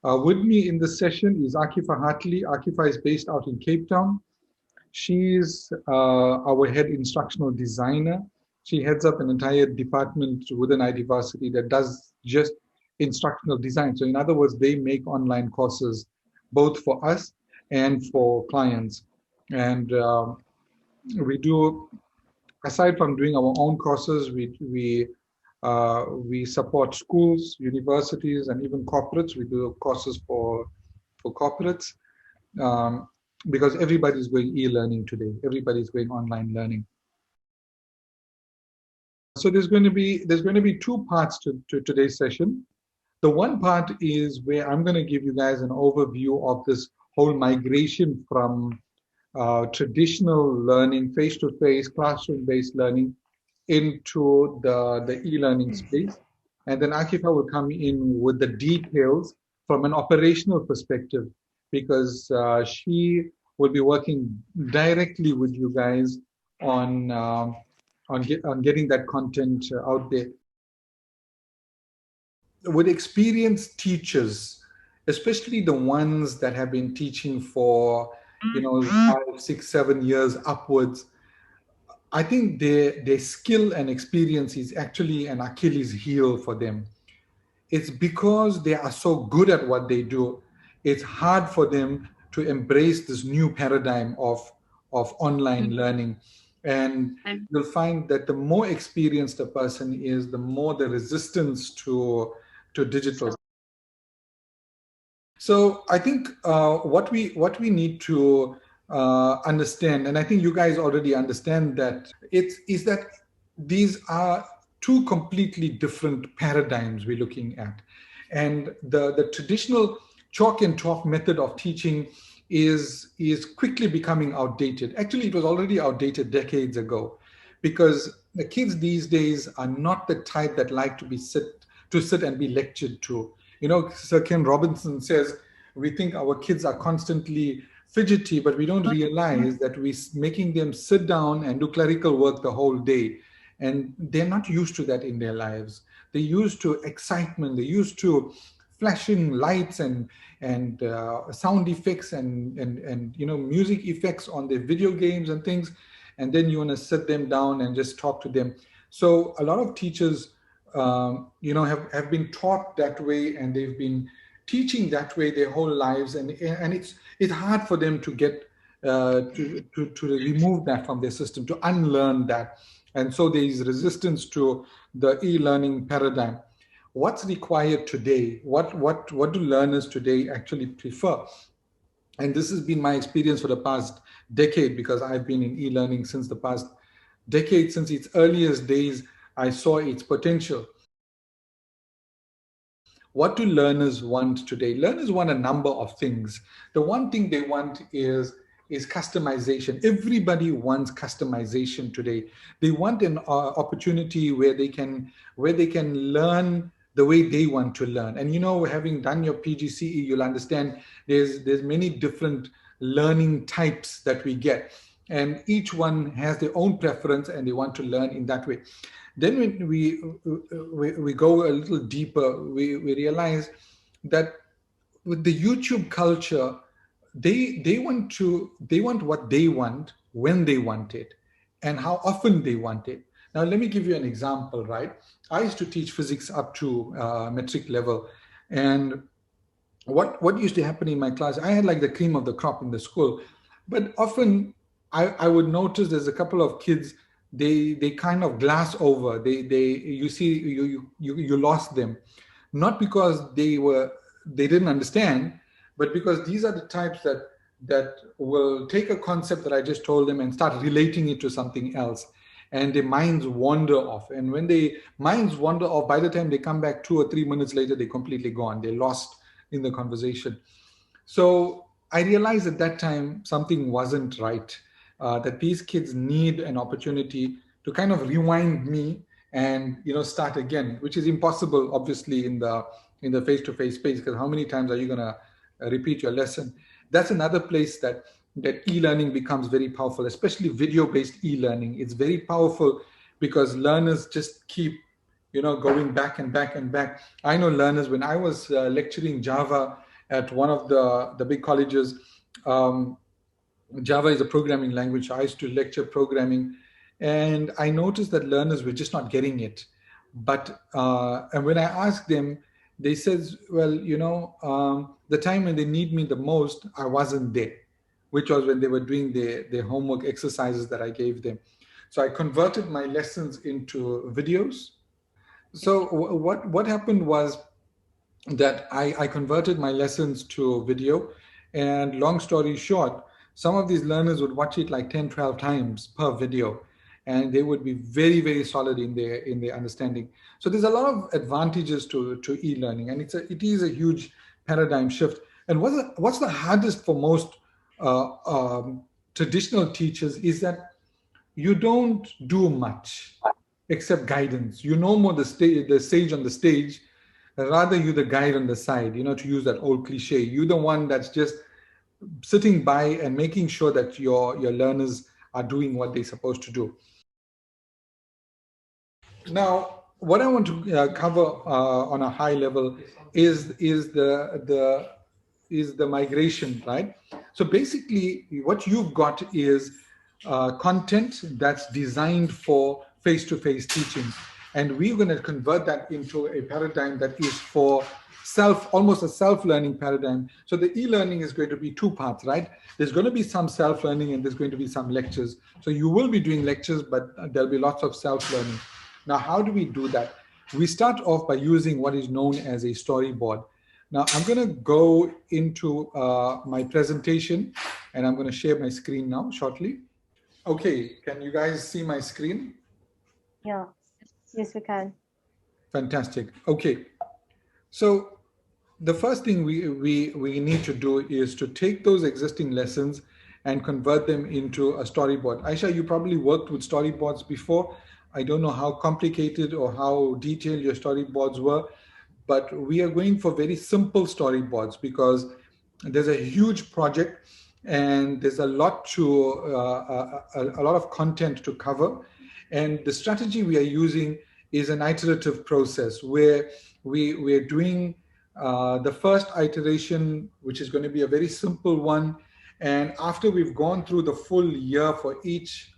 With me in this session is Aakifah Hartley. Aakifah is based out in Cape Town. She's our head instructional designer. She heads up an entire department within ID Varsity that does just instructional design. So in other words, they make online courses both for us and for clients. And we do, aside from doing our own courses, we support schools, universities, and even corporates. We do courses for corporates um, because everybody's going e-learning today. Everybody's going online learning. So there's going to be two parts to today's session. The one part is where I'm going to give you guys an overview of this whole migration from traditional learning, face-to-face, classroom-based learning, into the e-learning space. And then Aakifah will come in with the details from an operational perspective, because she will be working directly with you guys on on getting that content out there. With experienced teachers, especially the ones that have been teaching for 5, 6, 7 years upwards, I think their skill and experience is actually an Achilles heel for them. It's because they are so good at what they do, it's hard for them to embrace this new paradigm of online learning. And you'll find that the more experienced a person is, the more the resistance to digital. So I think what we need to understand, and I think you guys already understand that, is that these are two completely different paradigms we're looking at. And the traditional chalk and talk method of teaching is quickly becoming outdated. Actually, it was already outdated decades ago, because the kids these days are not the type that like to sit and be lectured to. Sir Ken Robinson says, we think our kids are constantly fidgety, but we don't realize that we're making them sit down and do clerical work the whole day. And they're not used to that in their lives. They're used to excitement. They're used to flashing lights and sound effects and music effects on their video games and things. And then you want to sit them down and just talk to them. So a lot of teachers have been taught that way, and they've been teaching that way their whole lives, and it's hard for them to get to remove that from their system, to unlearn that. And so there is resistance to the e-learning paradigm. What's required today? What do learners today actually prefer? And this has been my experience for the past decade, because I've been in e-learning since the past decade. Since its earliest days, I saw its potential. What do learners want today? Learners want a number of things. The one thing they want is customization. Everybody wants customization today. They want an opportunity where they can learn the way they want to learn. And having done your PGCE, you'll understand there's many different learning types that we get, and each one has their own preference, and they want to learn in that way. Then when we go a little deeper, we realize that with the YouTube culture, they want what they want, when they want it, and how often they want it. Now, let me give you an example, right? I used to teach physics up to metric level, and what used to happen in my class, I had like the cream of the crop in the school, but often I would notice there's a couple of kids, they kind of glass over. You lost them, not because they didn't understand, but because these are the types that will take a concept that I just told them and start relating it to something else, and their minds wander off. And when their minds wander off, by the time they come back 2 or 3 minutes later, they're completely gone. They're lost in the conversation. So I realized at that time something wasn't right. That these kids need an opportunity to kind of rewind me and start again, which is impossible, obviously, in the face-to-face space, because how many times are you going to repeat your lesson? That's another place that e-learning becomes very powerful, especially video-based e-learning. It's very powerful because learners just keep going back and back and back. I know learners, when I was lecturing Java at one of the big colleges. Java is a programming language. I used to lecture programming, and I noticed that learners were just not getting it. But and when I asked them, they says, "Well, the time when they need me the most, I wasn't there," which was when they were doing their homework exercises that I gave them. So I converted my lessons into videos. So what happened was that I converted my lessons to video. And long story short, some of these learners would watch it like 10, 12 times per video. And they would be very, very solid in their understanding. So there's a lot of advantages to e-learning, and it is a huge paradigm shift. And what's the hardest for most traditional teachers is that you don't do much except guidance. You know more the sage on the stage, rather you the guide on the side, to use that old cliche. You're the one that's just sitting by and making sure that your learners are doing what they're supposed to do. Now, what I want to cover on a high level is the migration, right? So basically, what you've got is content that's designed for face-to-face teaching, and we're going to convert that into a paradigm that is for almost a self-learning paradigm. So the e-learning is going to be two parts, right? There's going to be some self-learning and there's going to be some lectures. So you will be doing lectures, but there'll be lots of self-learning. Now, how do we do that? We start off by using what is known as a storyboard. Now, I'm going to go into my presentation, and I'm going to share my screen now shortly. Okay, can you guys see my screen? Yeah, yes, we can. Fantastic. Okay, so the first thing we need to do is to take those existing lessons and convert them into a storyboard. Aisha, you probably worked with storyboards before. I don't know how complicated or how detailed your storyboards were, but we are going for very simple storyboards because there's a huge project and there's a lot a lot of content to cover. And the strategy we are using is an iterative process where we're doing the first iteration, which is going to be a very simple one. And after we've gone through the full year for each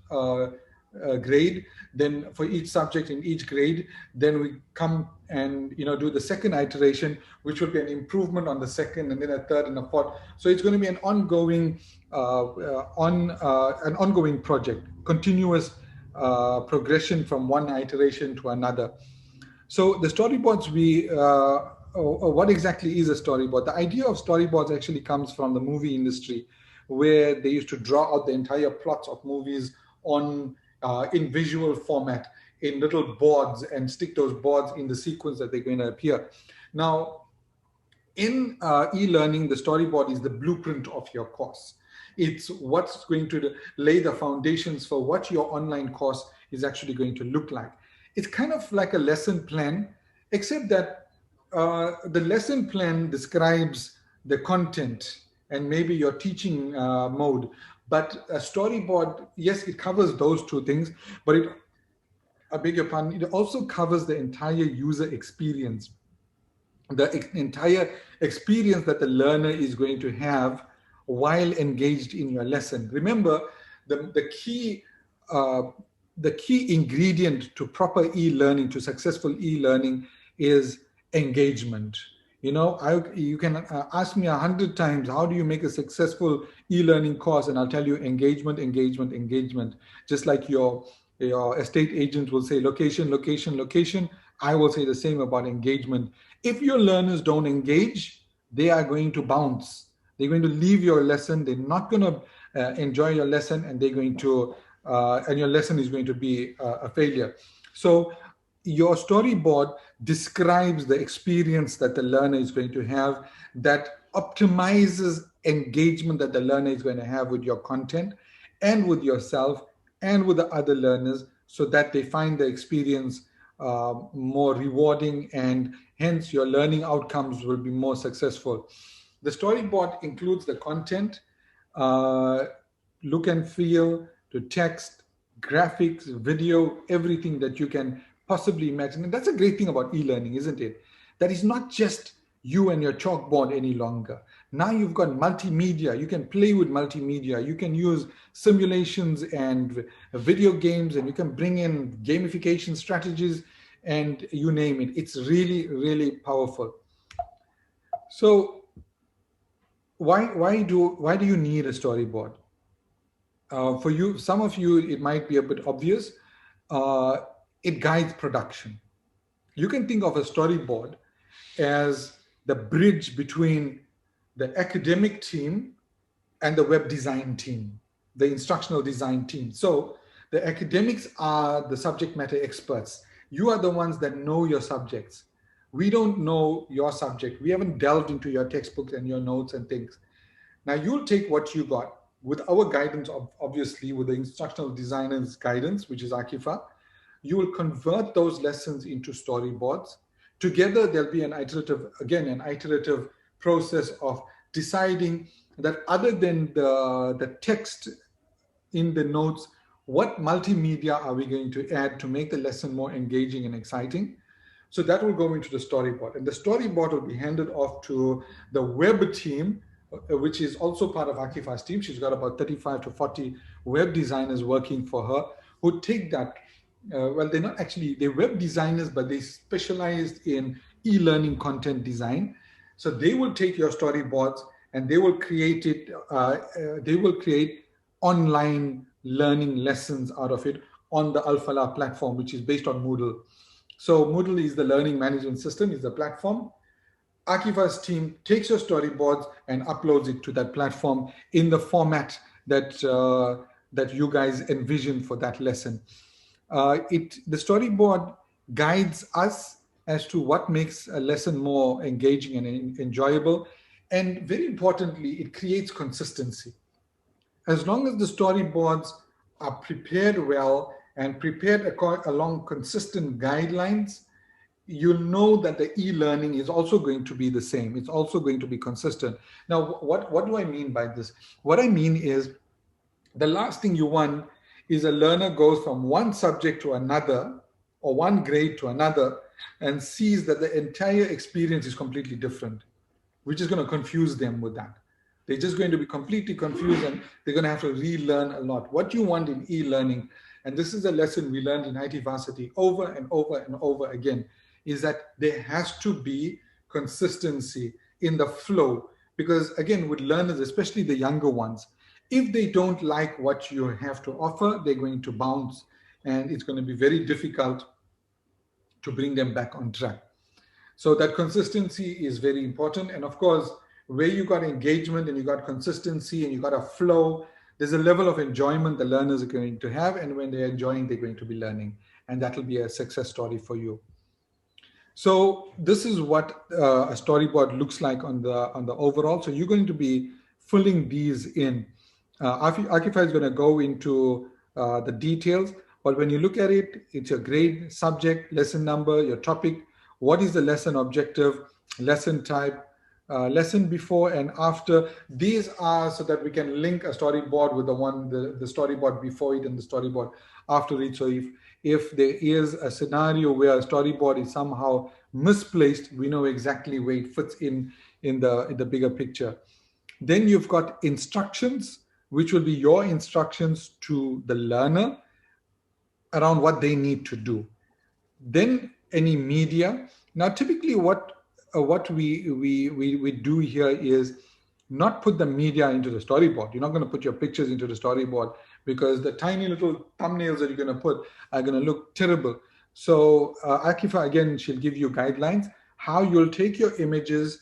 grade, then for each subject in each grade, then we come and do the second iteration, which will be an improvement on the second, and then a third and a fourth. So it's going to be an ongoing an ongoing project, continuous progression from one iteration to another. So the storyboards, what exactly is a storyboard? The idea of storyboards actually comes from the movie industry, where they used to draw out the entire plots of movies in visual format in little boards and stick those boards in the sequence that they're going to appear. Now, in e-learning, the storyboard is the blueprint of your course. It's what's going to lay the foundations for what your online course is actually going to look like. It's kind of like a lesson plan, except that the lesson plan describes the content and maybe your teaching mode. But a storyboard, yes, it covers those two things, but I beg your pardon, it also covers the entire user experience, the entire experience that the learner is going to have while engaged in your lesson. Remember, the key ingredient to proper e-learning, to successful e-learning, is engagement. You can ask me 100 times, how do you make a successful e-learning course? And I'll tell you, engagement, engagement, engagement. Just like your estate agent will say location, location, location, I will say the same about engagement. If your learners don't engage, they are going to bounce. They're going to leave your lesson. They're not going to enjoy your lesson, and they're going to, and your lesson is going to be a failure. So your storyboard describes the experience that the learner is going to have, that optimizes engagement that the learner is going to have with your content and with yourself and with the other learners, so that they find the experience more rewarding, and hence your learning outcomes will be more successful. The storyboard includes the content, look and feel, to text, graphics, video, everything that you can possibly imagine. And that's a great thing about e-learning, isn't it? That is not just you and your chalkboard any longer. Now you've got multimedia. You can play with multimedia. You can use simulations and video games, and you can bring in gamification strategies, and you name it. It's really, really powerful. So why do you need a storyboard? For you, some of you, it might be a bit obvious. Uh, it guides production. You can think of a storyboard as the bridge between the academic team and the web design team, the instructional design team. So the academics are the subject matter experts. You are the ones that know your subjects. We don't know your subject. We haven't delved into your textbooks and your notes and things. Now you'll take what you got with our guidance, obviously with the instructional designer's guidance, which is Aakifah. You will convert those lessons into storyboards. Together, there'll be an iterative process of deciding that other than the text in the notes, what multimedia are we going to add to make the lesson more engaging and exciting? So that will go into the storyboard. And the storyboard will be handed off to the web team, which is also part of Aakifah's team. She's got about 35 to 40 web designers working for her who take that. Well, they're not actually, they're web designers, but they specialized in e-learning content design. So they will take your storyboards and they will create it. They will create online learning lessons out of it on the Al-Falah platform, which is based on Moodle. So Moodle is the learning management system, is the platform. Aakifah's team takes your storyboards and uploads it to that platform in the format that that you guys envision for that lesson. The storyboard guides us as to what makes a lesson more engaging and enjoyable. And very importantly, it creates consistency. As long as the storyboards are prepared well and prepared along consistent guidelines, you'll know that the e-learning is also going to be the same. It's also going to be consistent. Now, what do I mean by this? What I mean is the last thing you want is a learner goes from one subject to another or one grade to another and sees that the entire experience is completely different, which is going to confuse them with that. They're just going to be completely confused and they're going to have to relearn a lot. What you want in e-learning, and this is a lesson we learned in IT Varsity over and over and over again, is that there has to be consistency in the flow. Because again, with learners, especially the younger ones, if they don't like what you have to offer, they're going to bounce and it's going to be very difficult to bring them back on track. So that consistency is very important. And of course, where you got engagement and you got consistency and you got a flow, there's a level of enjoyment the learners are going to have. And when they're enjoying, they're going to be learning. And that will be a success story for you. So this is what a storyboard looks like on the overall. So you're going to be filling these in. Aakifah is going to go into the details, but when you look at it, it's your grade, subject, lesson number, your topic, what is the lesson objective, lesson type, lesson before and after. These are so that we can link a storyboard with the storyboard before it and the storyboard after it. So if there is a scenario where a storyboard is somehow misplaced, we know exactly where it fits in the bigger picture. Then you've got instructions, which will be your instructions to the learner around what they need to do. Then any media. Now, typically what we do here is not put the media into the storyboard. You're not going to put your pictures into the storyboard because the tiny little thumbnails that you're going to put are going to look terrible. So Aakifah, again, she'll give you guidelines how you'll take your images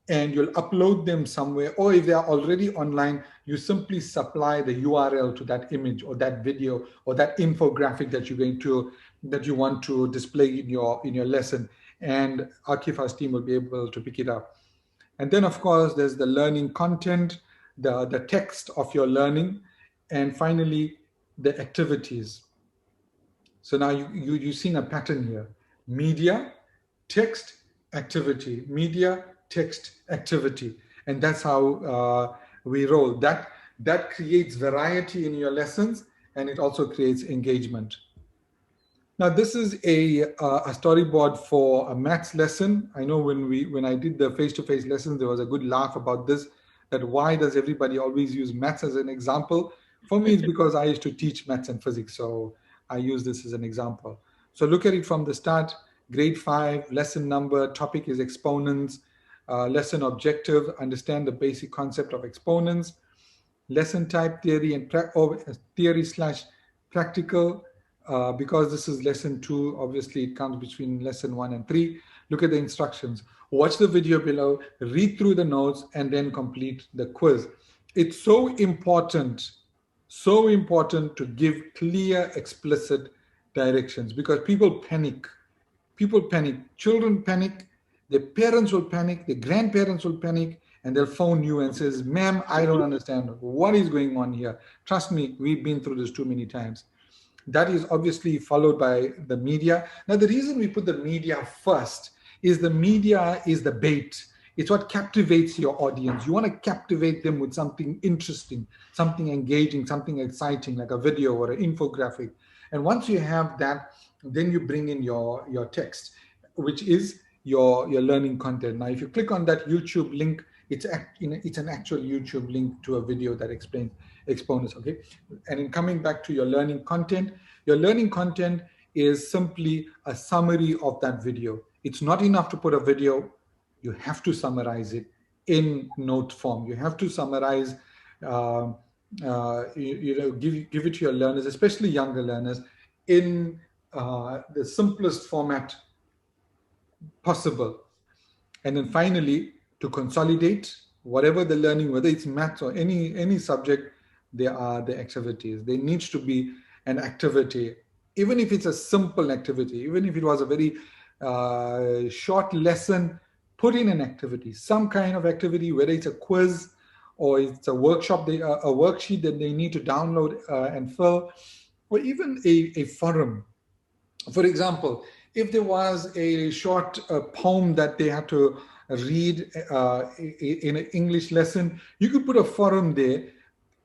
and you'll upload them somewhere, or if they are already online, you simply supply the URL to that image or that video or that infographic that you want to display in your lesson, and Aakifah's team will be able to pick it up. And then, of course, there's the learning content, the text of your learning, and finally, the activities. So now you're seeing a pattern here: media, text, activity, media, text, activity. And that's how we roll. That creates variety in your lessons, and it also creates engagement. Now, this is a storyboard for a maths lesson. I know when I did the face-to-face lessons, there was a good laugh about this, that why does everybody always use maths as an example? For me, it's because I used to teach maths and physics, so I use this as an example. So look at it from the start, grade 5, lesson number, topic is exponents, lesson objective, understand the basic concept of exponents, lesson type theory and theory slash practical. Because this is lesson 2, obviously it comes between lesson 1 and 3. Look at the instructions, watch the video below, read through the notes, and then complete the quiz. It's so important to give clear, explicit directions, because people panic, children panic, their parents will panic, their grandparents will panic, and they'll phone you and says, ma'am, I don't understand what is going on here. Trust me, we've been through this too many times. That is obviously followed by the media. Now, the reason we put the media first is the media is the bait. It's what captivates your audience. You want to captivate them with something interesting, something engaging, something exciting, like a video or an infographic. And once you have that, then you bring in your text, which is your learning content. Now, if you click on that YouTube link, it's an actual YouTube link to a video that explains exponents, okay? And in coming back to your learning content is simply a summary of that video. It's not enough to put a video. You have to summarize it in note form. You have to summarize, give it to your learners, especially younger learners, in the simplest format possible. And then finally, to consolidate whatever the learning, whether it's maths or any subject, there are the activities. There needs to be an activity, even if it's a simple activity, even if it was a very short lesson, put in an activity, some kind of activity, whether it's a quiz or it's a workshop, a worksheet that they need to download and fill, or even a forum. For example, if there was a short poem that they had to read in an English lesson, you could put a forum there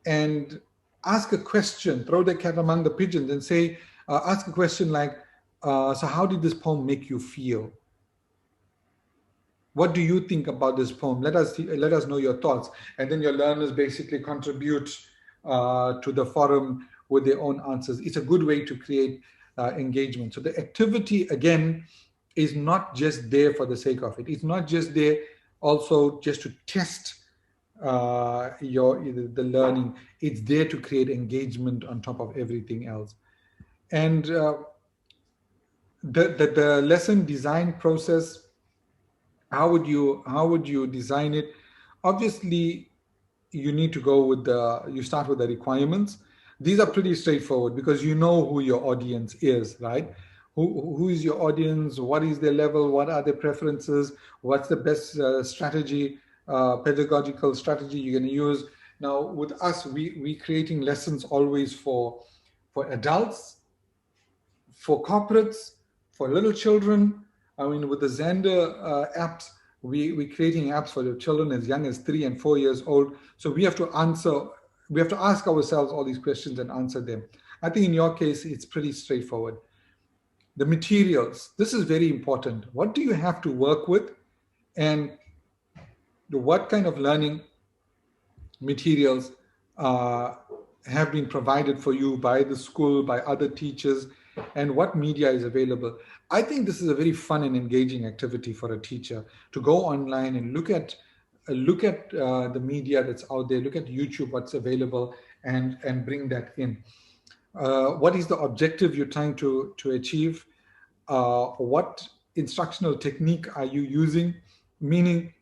and ask a question, throw the cat among the pigeons and say, ask a question like, so how did this poem make you feel? What do you think about this poem? Let us know your thoughts. And then your learners basically contribute to the forum with their own answers. It's a good way to create engagement. So the activity, again, is not just there for the sake of it. It's not just there also just to test the learning. It's there to create engagement on top of everything else. And the lesson design process, how would you design it? Obviously, you need to go with you start with the requirements. These are pretty straightforward because you know who your audience is, right? Who is your audience? What is their level? What are their preferences? What's the best strategy, pedagogical strategy you're going to use? Now, with us, we creating lessons always for adults, for corporates, for little children. I mean, with the Xander apps, we're creating apps for the children as young as 3 and 4 years old. So we have to ask ourselves all these questions and answer them. I think in your case, it's pretty straightforward. The materials, this is very important. What do you have to work with? And what kind of learning materials have been provided for you by the school, by other teachers, and what media is available? I think this is a very fun and engaging activity for a teacher to go online and look at the media that's out there, look at YouTube, what's available, and bring that in. What is the objective you're trying to achieve? What instructional technique are you using? Meaning,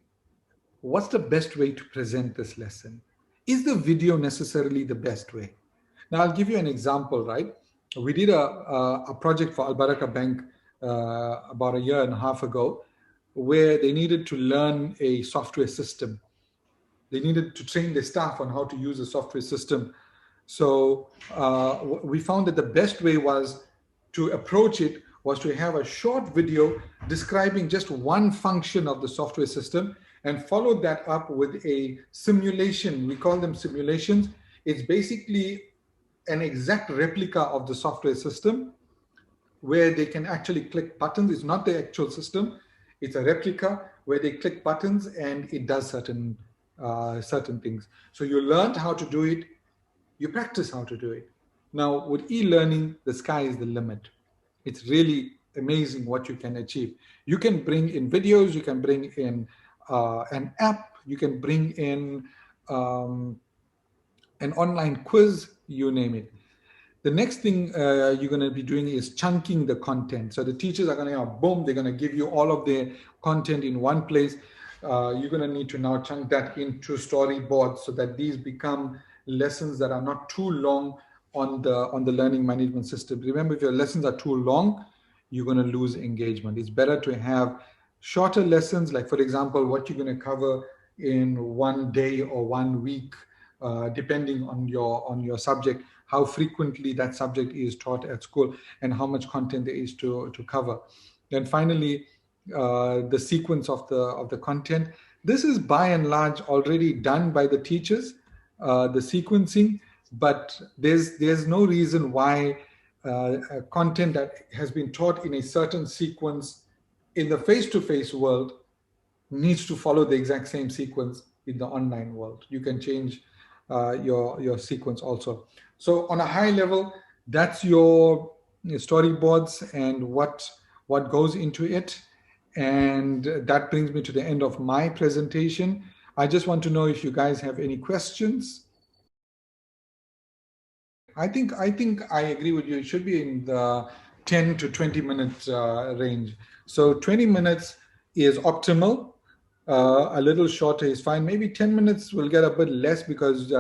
what's the best way to present this lesson? Is the video necessarily the best way? Now, I'll give you an example, right? We did a project for Al Baraka Bank about a year and a half ago, where they needed to learn a software system. They needed to train their staff on how to use a software system. So we found that the best way was to approach it was to have a short video describing just one function of the software system and follow that up with a simulation. We call them simulations. It's basically an exact replica of the software system, where they can actually click buttons. It's not the actual system. It's a replica where they click buttons and it does certain things. So you learned how to do it, you practice how to do it. Now with e-learning, the sky is the limit. It's really amazing what you can achieve. You can bring in videos, you can bring in an app, you can bring in an online quiz, you name it. The next thing you're going to be doing is chunking the content. So the teachers are going to, boom, they're going to give you all of their content in one place. You're going to need to now chunk that into storyboards so that these become lessons that are not too long on the learning management system. Remember, if your lessons are too long, you're going to lose engagement. It's better to have shorter lessons, like for example, what you're going to cover in one day or 1 week, depending on your subject, how frequently that subject is taught at school, and how much content there is to cover. Then finally, the sequence of the content. This is by and large already done by the teachers, the sequencing, but there's no reason why content that has been taught in a certain sequence in the face-to-face world needs to follow the exact same sequence in the online world. You can change your sequence also. So on a high level, that's your storyboards and what goes into it. And that brings me to the end of my presentation. I just want to know if you guys have any questions. I think I agree with you. It should be in the 10 to 20 minute range. So 20 minutes is optimal. A little shorter is fine. Maybe 10 minutes will get a bit less because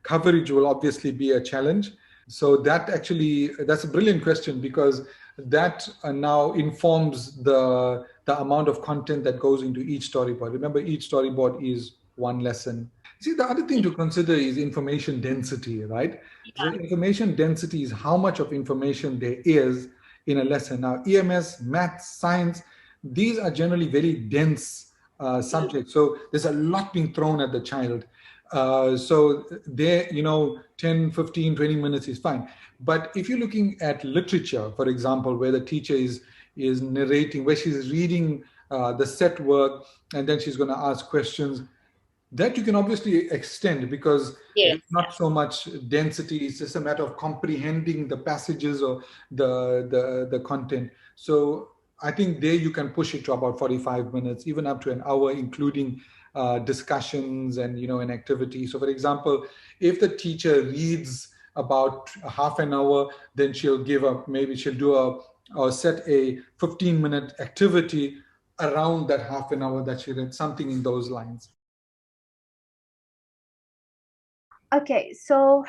coverage will obviously be a challenge. So that's a brilliant question, because that now informs the amount of content that goes into each storyboard. Remember, each storyboard is one lesson. See, the other thing to consider is information density, right? So information density is how much of information there is in a lesson. Now, EMS, maths, science, these are generally very dense subjects. So there's a lot being thrown at the child. So there, 10, 15, 20 minutes is fine. But if you're looking at literature, for example, where the teacher is narrating, where she's reading the set work, and then she's going to ask questions, that you can obviously extend, because there's not so much density. It's just a matter of comprehending the passages or the content. So I think there you can push it to about 45 minutes, even up to an hour, including discussions and an activity. So for example, if the teacher reads about a half an hour, then she'll do or set a 15-minute activity around that half an hour that she read, something in those lines. Okay, so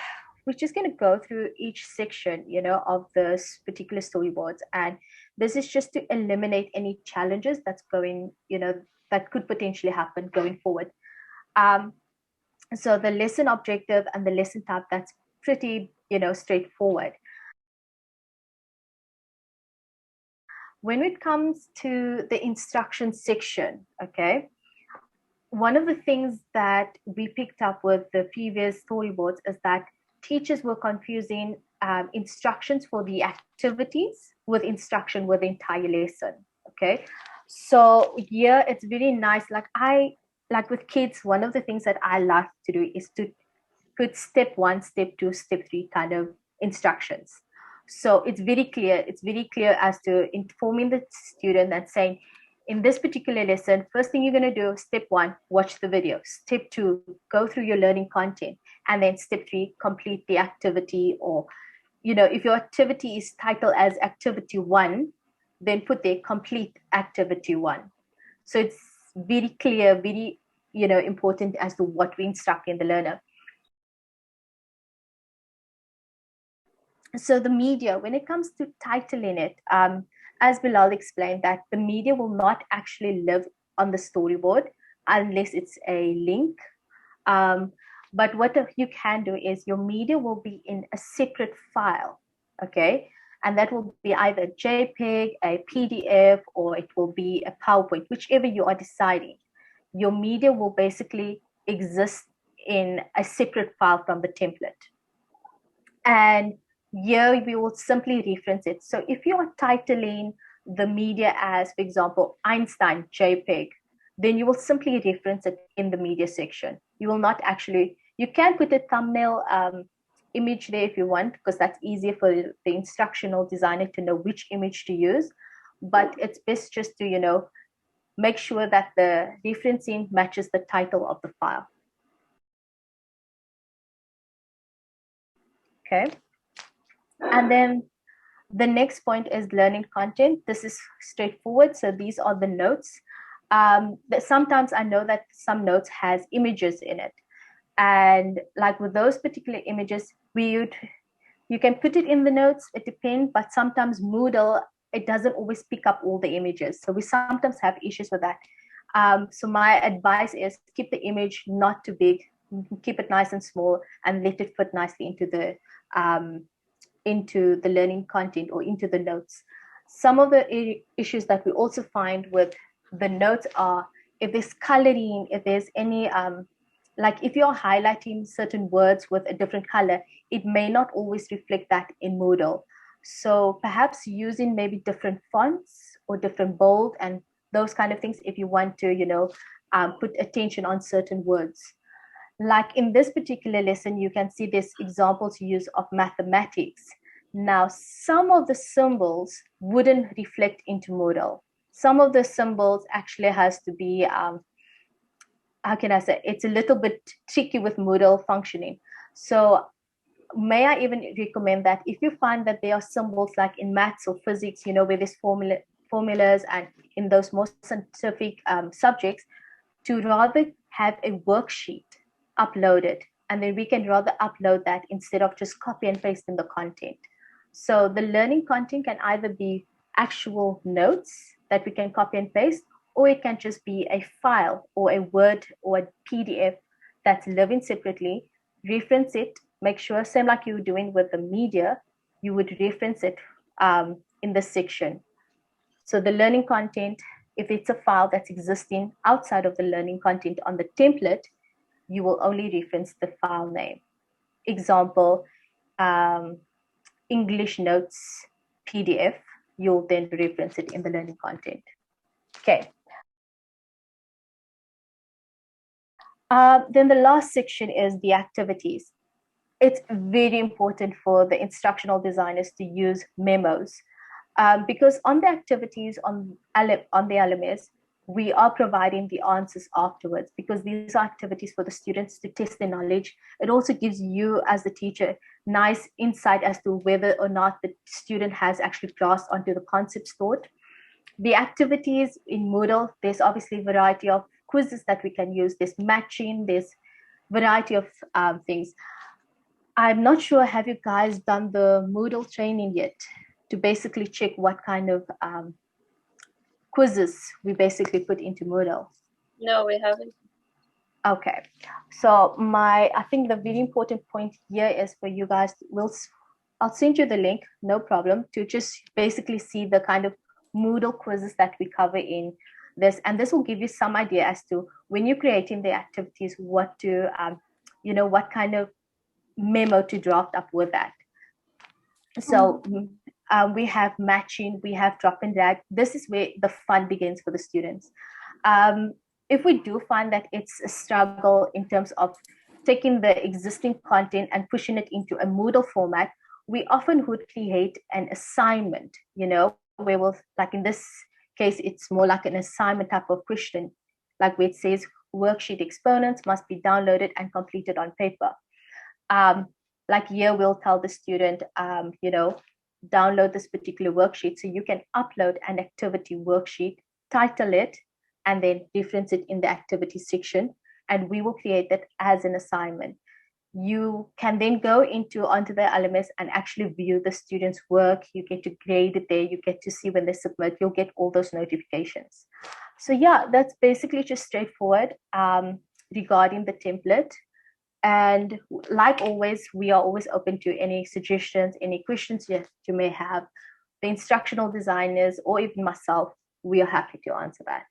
we're just going to go through each section, of this particular storyboards, and this is just to eliminate any challenges that's going, that could potentially happen going forward. So the lesson objective and the lesson type, that's pretty, straightforward. When it comes to the instruction section, okay, one of the things that we picked up with the previous storyboards is that teachers were confusing instructions for the activities with instruction with the entire lesson. Okay, so here it's very nice. Like with kids, one of the things that I like to do is to put step 1, step 2, step 3 kind of instructions. So it's very clear. It's very clear as to informing the student and saying, in this particular lesson, first thing you're going to do, step 1, watch the video. Step 2, go through your learning content. And then step 3, complete the activity. Or, if your activity is titled as activity 1, then put there complete activity 1. So it's very clear, very, important as to what we instruct in the learner. So the media, when it comes to titling it, as Bilal explained, that the media will not actually live on the storyboard unless it's a link. But what you can do is your media will be in a separate file, okay? And that will be either JPEG, a PDF, or it will be a PowerPoint, whichever you are deciding. Your media will basically exist in a separate file from the template. And here we will simply reference it. So if you are titling the media as, for example, Einstein JPEG, then you will simply reference it in the media section. You will not actually, you can put a thumbnail image there if you want, because that's easier for the instructional designer to know which image to use. But it's best just to, make sure that the referencing matches the title of the file. Okay. And then the next point is learning content. This is straightforward. So these are the notes. Sometimes I know that some notes has images in it. And like with those particular images, you can put it in the notes, it depends, but sometimes Moodle, it doesn't always pick up all the images. So we sometimes have issues with that. So my advice is keep the image not too big, keep it nice and small, and let it fit nicely into the learning content or into the notes. Some of the issues that we also find with the notes are if there's coloring, if there's any, like if you're highlighting certain words with a different color, it may not always reflect that in Moodle. So perhaps using maybe different fonts or different bold and those kind of things if you want to, put attention on certain words. Like in this particular lesson, you can see this examples use of mathematics. Now, some of the symbols wouldn't reflect into Moodle. Some of the symbols actually has to be, how can I say, it's a little bit tricky with Moodle functioning. So may I even recommend that if you find that there are symbols like in maths or physics, where there's formulas and in those more scientific subjects, to rather have a worksheet uploaded, and then we can rather upload that instead of just copy and paste in the content. So the learning content can either be actual notes that we can copy and paste, or it can just be a file or a Word or a PDF that's living separately. Reference it, make sure, same like you were doing with the media, you would reference it in this section. So the learning content, if it's a file that's existing outside of the learning content on the template, you will only reference the file name. Example, English notes PDF, you'll then reference it in the learning content. Okay. Then the last section is the activities. It's very important for the instructional designers to use memos because on the activities on the LMS, we are providing the answers afterwards because these are activities for the students to test their knowledge. It also gives you as the teacher nice insight as to whether or not the student has actually grasped onto the concepts taught. The activities in Moodle, there's obviously a variety of quizzes that we can use. There's matching, there's variety of things. I'm not sure, have you guys done the Moodle training yet to basically check what kind of quizzes we basically put into Moodle? No, we haven't. Okay, so I think the very important point here is for you guys, I'll send you the link, no problem, to just basically see the kind of Moodle quizzes that we cover in this, and this will give you some idea as to when you're creating the activities, what to, what kind of memo to draft up with that. So we have matching, we have drop and drag. This is where the fun begins for the students. If we do find that it's a struggle in terms of taking the existing content and pushing it into a Moodle format, we often would create an assignment, where we'll, like in this case, it's more like an assignment type of question, like where it says worksheet exponents must be downloaded and completed on paper. Like here, we'll tell the student, download this particular worksheet. So you can upload an activity worksheet, title it, and then reference it in the activity section. And we will create that as an assignment. You can then go onto the LMS and actually view the students' work. You get to grade it there. You get to see when they submit. You'll get all those notifications. So yeah, that's basically just straightforward regarding the template. And like always, we are always open to any suggestions, any questions you may have. The instructional designers or even myself, we are happy to answer that.